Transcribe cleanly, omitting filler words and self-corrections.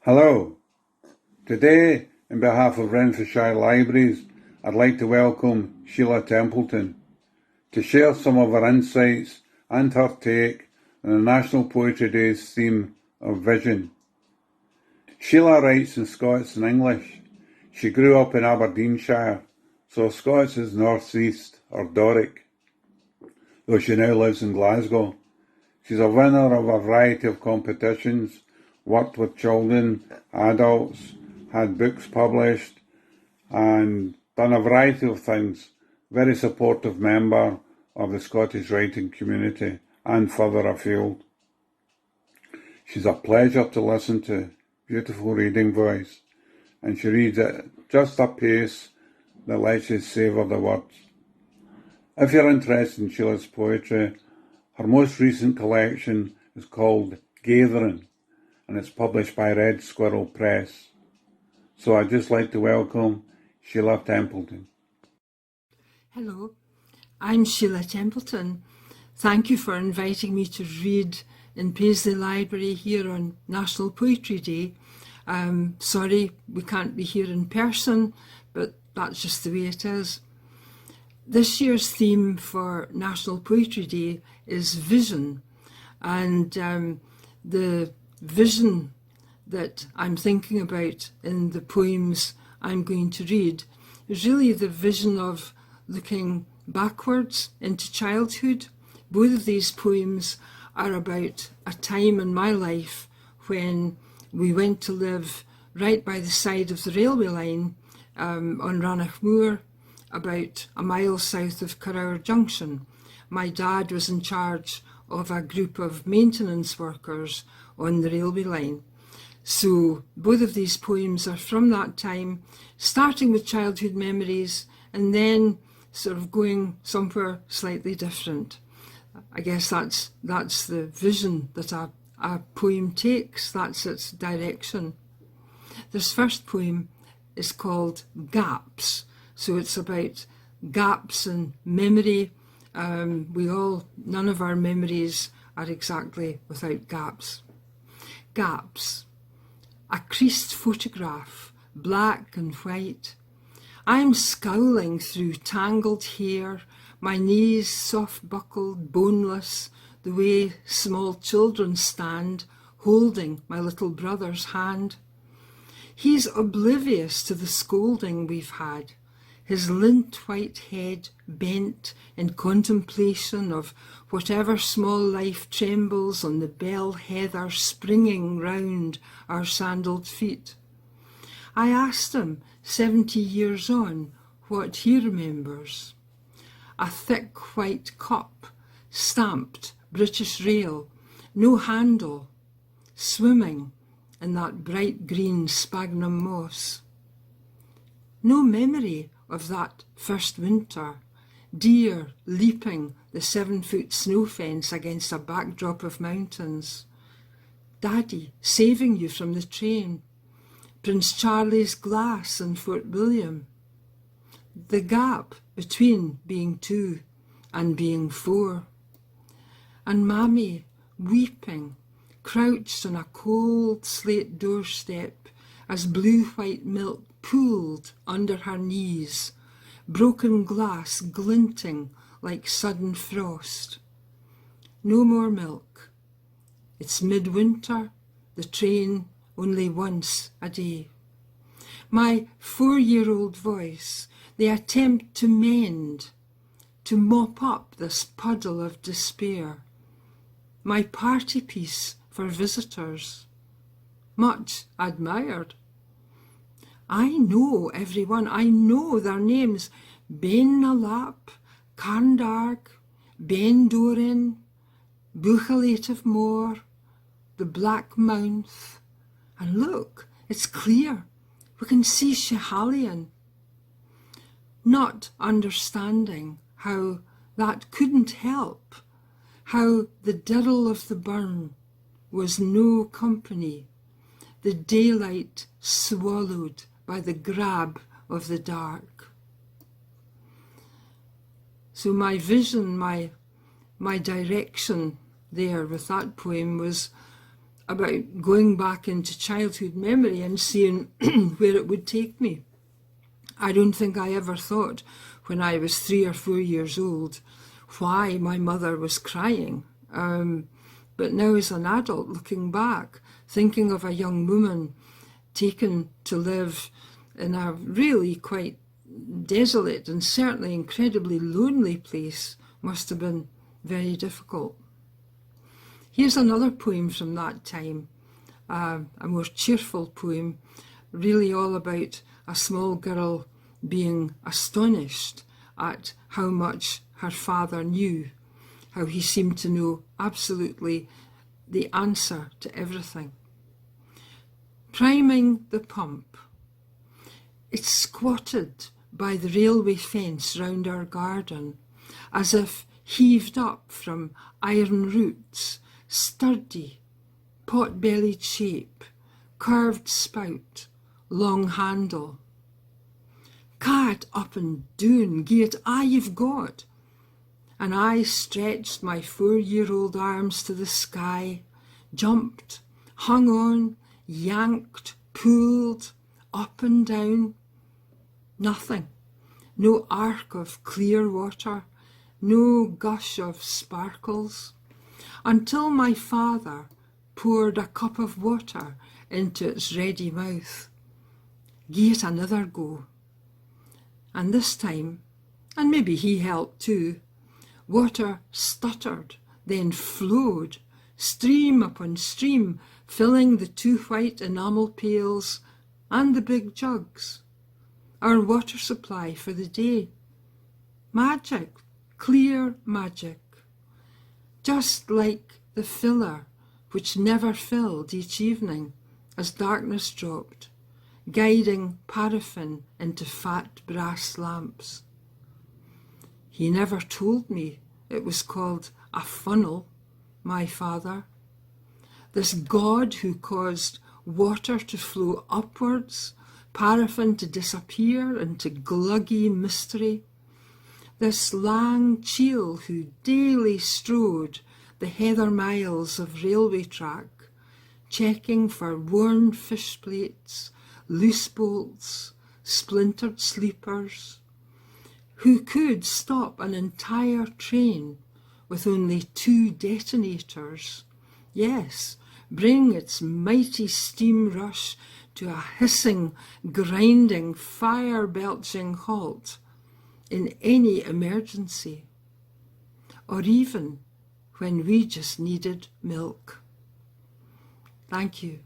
Hello. Today, on behalf of Renfrewshire Libraries, I'd like to welcome Sheila Templeton to share some of her insights and her take on the National Poetry Day's theme of vision. Sheila writes in Scots and English. She grew up in Aberdeenshire, so Scots is North East or Doric, though she now lives in Glasgow. She's a winner of a variety of competitions, worked with children, adults, had books published, and done a variety of things. Very supportive member of the Scottish writing community and further afield. She's a pleasure to listen to, beautiful reading voice, and she reads at just a pace that lets you savour the words. If you're interested in Sheila's poetry, her most recent collection is called Gathering, and it's published by Red Squirrel Press. So I'd just like to welcome Sheila Templeton. Hello, I'm Sheila Templeton. Thank you for inviting me to read in Paisley Library here on National Poetry Day. Sorry we can't be here in person, but that's just the way it is. This year's theme for National Poetry Day is vision, and the vision that I'm thinking about in the poems I'm going to read is really the vision of looking backwards into childhood. Both of these poems are about a time in my life when we went to live right by the side of the railway line on Rannoch Moor, about a mile south of Carrower Junction. My dad was in charge of a group of maintenance workers on the railway line. So both of these poems are from that time, starting with childhood memories and then sort of going somewhere slightly different. I guess that's the vision that a poem takes, that's its direction. This first poem is called Gaps. So it's about gaps in memory. None of our memories are exactly without gaps. Gaps. A creased photograph, black and white. I'm scowling through tangled hair, my knees soft-buckled, boneless, the way small children stand, holding my little brother's hand. He's oblivious to the scolding we've had, his lint-white head bent in contemplation of whatever small life trembles on the bell heather springing round our sandalled feet. I asked him, 70 years on, what he remembers. A thick white cup, stamped British rail, no handle, swimming in that bright green sphagnum moss. No memory of that first winter, deer leaping the 7-foot snow fence against a backdrop of mountains, Daddy saving you from the train, Prince Charlie's glass in Fort William, the gap between being 2 and being 4, and Mammy weeping, crouched on a cold slate doorstep as blue-white milk pooled under her knees, broken glass glinting like sudden frost. No more milk. It's midwinter, the train only once a day. My 4-year-old voice, the attempt to mend, to mop up this puddle of despair. My party piece for visitors, much admired. I know everyone, I know their names. Ben Nalap, Carndarg, Ben Doran, Buchalate of Moor, the Black Mouth. And look, it's clear, we can see Schiehallion. Not understanding how that couldn't help, how the dirl of the burn was no company, the daylight swallowed by the grab of the dark. So my vision, my direction there with that poem was about going back into childhood memory and seeing where it would take me. I don't think I ever thought when I was 3 or 4 years old why my mother was crying. But now as an adult, looking back, thinking of a young woman taken to live in a really quite desolate and certainly incredibly lonely place must have been very difficult. Here's another poem from that time, a more cheerful poem, really all about a small girl being astonished at how much her father knew, how he seemed to know absolutely the answer to everything. Priming the pump. It squatted by the railway fence round our garden, as if heaved up from iron roots, sturdy, pot-bellied shape, curved spout, long handle. Cart up and doon, gie it a' you've got. And I stretched my 4-year-old arms to the sky, jumped, hung on, yanked, pulled, up and down. Nothing. No arc of clear water, no gush of sparkles, until my father poured a cup of water into its ready mouth. Gie it another go. And this time, and maybe he helped too, water stuttered, then flowed, stream upon stream, filling the 2 white enamel pails and the big jugs. Our water supply for the day. Magic, clear magic. Just like the filler which never filled each evening as darkness dropped, guiding paraffin into fat brass lamps. He never told me it was called a funnel, my father. This God who caused water to flow upwards, paraffin to disappear into gluggy mystery. This lang chiel who daily strode the heather miles of railway track, checking for worn fish plates, loose bolts, splintered sleepers, who could stop an entire train with only 2 detonators, yes, bring its mighty steam rush to a hissing, grinding, fire-belching halt in any emergency, or even when we just needed milk. Thank you.